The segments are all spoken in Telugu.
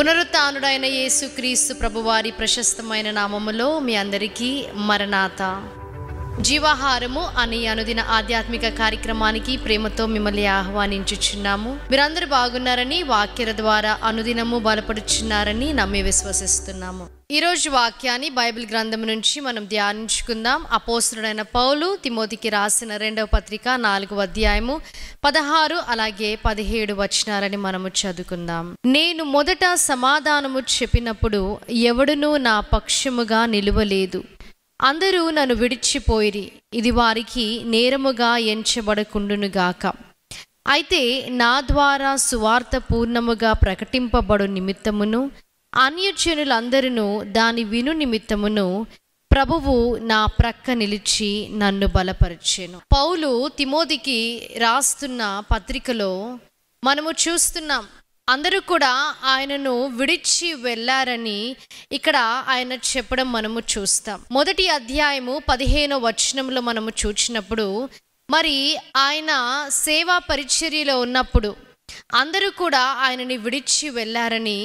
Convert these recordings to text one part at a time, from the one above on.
పునరుత్థానుడైన యేసుక్రీస్తు ప్రభువారి ప్రశస్తమైన నామములో మీ అందరికీ మరణాత. జీవాహారము అనే అనుదిన ఆధ్యాత్మిక కార్యక్రమానికి ప్రేమతో మిమ్మల్ని ఆహ్వానించుచున్నాము. మీరందరూ బాగున్నారని, వాక్యాల ద్వారా అనుదినము బలపడుచున్నారని నమ్మి విశ్వసిస్తున్నాము. ఈరోజు వాక్యాన్ని బైబిల్ గ్రంథం నుంచి మనం ధ్యానించుకుందాం. అపోస్తలుడైన పౌలు తిమోతికి రాసిన 2వ పత్రిక 4వ అధ్యాయము 16 అలాగే 17 వచనాలని మనము చదువుకుందాం. నేను మొదట సమాధానము చెప్పినప్పుడు ఎవడునూ నా పక్షముగా నిలువలేదు. అందరూ నన్ను విడిచిపోయిరి. ఇది వారికి నేరముగా ఎంచబడకుండునుగాక. అయితే నా ద్వారా సువార్త పూర్ణముగా ప్రకటింపబడు నిమిత్తమును అన్యజనులందరూ దాని విను నిమిత్తమును ప్రభువు నా ప్రక్క నిలిచి నన్ను బలపరిచెను. పౌలు తిమోతికి రాస్తున్న పత్రికలో మనము చూస్తున్నాం, అందరూ కూడా ఆయనను విడిచి వెళ్ళారని ఇక్కడ ఆయన చెప్పడం మనము చూస్తాం. మొదటి అధ్యాయము 15వ వచనంలో మనము చూసినప్పుడు, మరి ఆయన సేవా పరిచర్యలో ఉన్నప్పుడు అందరూ కూడా ఆయనని విడిచి వెళ్ళారని,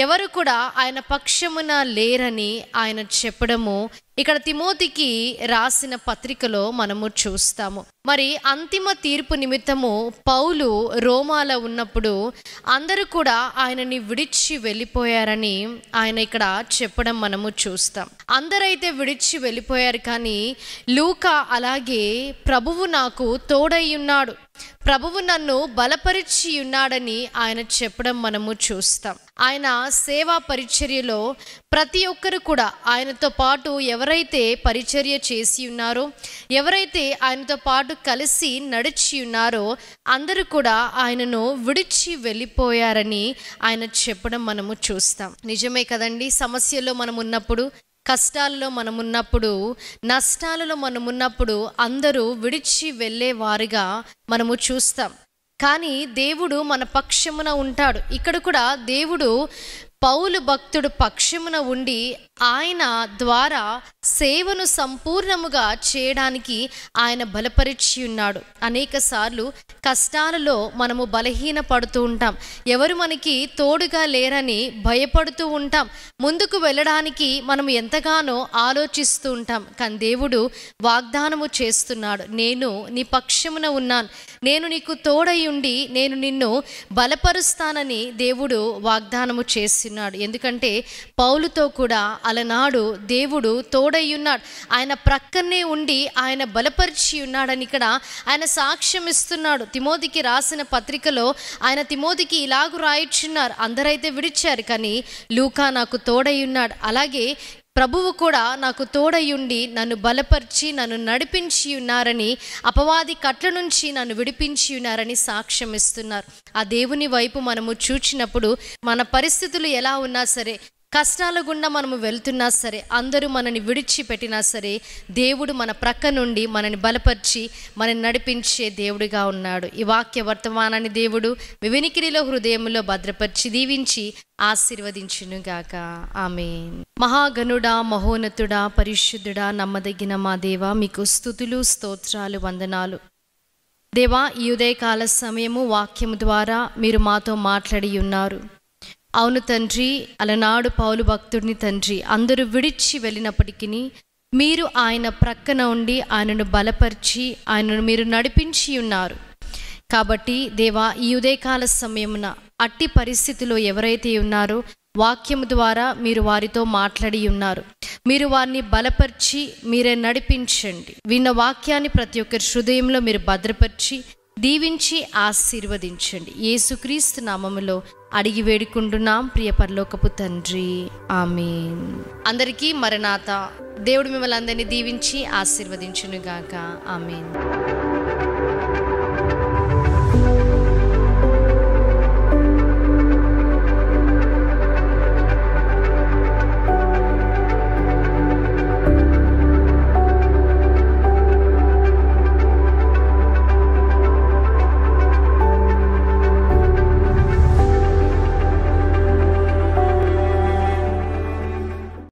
ఎవరు కూడా ఆయన పక్షమున లేరని ఆయన చెప్పడము ఇక్కడ తిమోతికి రాసిన పత్రికలో మనము చూస్తాము. మరి అంతిమ తీర్పు నిమిత్తము పౌలు రోమాలో ఉన్నప్పుడు అందరూ కూడా ఆయనని విడిచి వెళ్ళిపోయారని ఆయన ఇక్కడ చెప్పడం మనము చూస్తాం. అందరైతే విడిచి వెళ్ళిపోయారు, కానీ లూకా అలాగే ప్రభువు నాకు తోడై ఉన్నాడు, ప్రభువు నన్ను బలపరిచి ఉన్నాడని ఆయన చెప్పడం మనము చూస్తాం. ఆయన సేవా పరిచర్యలో ప్రతి ఒక్కరు కూడా ఆయనతో పాటు ఎవరైతే పరిచర్య చేసి ఉన్నారో, ఎవరైతే ఆయనతో పాటు కలిసి నడిచి ఉన్నారో అందరూ కూడా ఆయనను విడిచి వెళ్ళిపోయారని ఆయన చెప్పడం మనము చూస్తాం. నిజమే కదండి. సమస్యల్లో మనం ఉన్నప్పుడు, కష్టాల్లో మనమున్నప్పుడు, నష్టాలలో మనమున్నప్పుడు అందరూ విడిచి వెళ్ళేవారుగా మనము చూస్తాం. కానీ దేవుడు మన పక్షమున ఉంటాడు. ఇక్కడ కూడా దేవుడు పౌలు భక్తుడు పక్షమున ఉండి ఆయన ద్వారా సేవను సంపూర్ణముగా చేయడానికి ఆయన బలపరిచి ఉన్నాడు. అనేక సార్లు కష్టాలలో మనము బలహీన పడుతూ ఉంటాం, ఎవరు మనకి తోడుగా లేరని భయపడుతూ ఉంటాం, ముందుకు వెళ్ళడానికి మనం ఎంతగానో ఆలోచిస్తూ ఉంటాం. కానీ దేవుడు వాగ్దానము చేస్తున్నాడు, నేను నీ పక్షమున ఉన్నాను, నేను నీకు తోడై ఉండి నేను నిన్ను బలపరుస్తానని దేవుడు వాగ్దానము చేస్తున్నాడు. ఎందుకంటే పౌలుతో కూడా అలనాడు దేవుడు తోడై ఉన్నాడు, ఆయన ప్రక్కనే ఉండి ఆయన బలపరిచి ఉన్నాడని ఇక్కడ ఆయన సాక్ష్యం ఇస్తున్నాడు. తిమోతికి రాసిన పత్రికలో ఆయన తిమోతికి ఇలాగూ రాయిచున్నారు, అందరైతే విడిచారు కానీ లూకా నాకు తోడై ఉన్నాడు, అలాగే ప్రభువు కూడా నాకు తోడయుండి నన్ను బలపరిచి నన్ను నడిపించి ఉన్నారని, అపవాది కట్ల నుంచి నన్ను విడిపించి ఉన్నారని సాక్ష్యం ఇస్తున్నారు. ఆ దేవుని వైపు మనము చూచినప్పుడు మన పరిస్థితులు ఎలా ఉన్నా సరే, కష్టాల గుండా మనము వెళ్తున్నా సరే, అందరూ మనని విడిచిపెట్టినా సరే, దేవుడు మన ప్రక్క నుండి మనని బలపరిచి మనని నడిపించే దేవుడిగా ఉన్నాడు. ఈ వాక్య వర్తమానాన్ని దేవుడు మీ వినికిడిలో హృదయంలో భద్రపరిచి దీవించి ఆశీర్వదించునుగాక. ఆమేన్. మహాగణుడా, మహోన్నతుడా, పరిశుద్ధుడా, నమ్మదగిన మా దేవా, మీకు స్తుతులు, స్తోత్రాలు, వందనాలు. దేవా, ఈ ఉదయకాల సమయము వాక్యము ద్వారా మీరు మాతో మాట్లాడి ఉన్నారు. అవును తండ్రి, అలనాడు పౌలు భక్తుడిని తండ్రి అందరూ విడిచి వెళ్ళినప్పటికీ మీరు ఆయన ప్రక్కన ఉండి ఆయనను బలపరిచి ఆయనను మీరు నడిపించి ఉన్నారు. కాబట్టి దేవా, ఈ ఉదయకాల సమయమున అట్టి పరిస్థితిలో ఎవరైతే ఉన్నారో వాక్యము ద్వారా మీరు వారితో మాట్లాడి ఉన్నారు, మీరు వారిని బలపరిచి మీరే నడిపించండి. విన్న వాక్యాన్ని ప్రతి ఒక్కరి హృదయంలో మీరు భద్రపరిచి దీవించి ఆశీర్వదించండి. యేసుక్రీస్తు నామములో అడిగి వేడుకుంటున్నాం ప్రియ పరలోకపు తండ్రి, ఆమేన్. అందరికీ మరణాత. దేవుడు మిమ్మల్ని అందరినీ దీవించి ఆశీర్వదించునుగాక. ఆమేన్.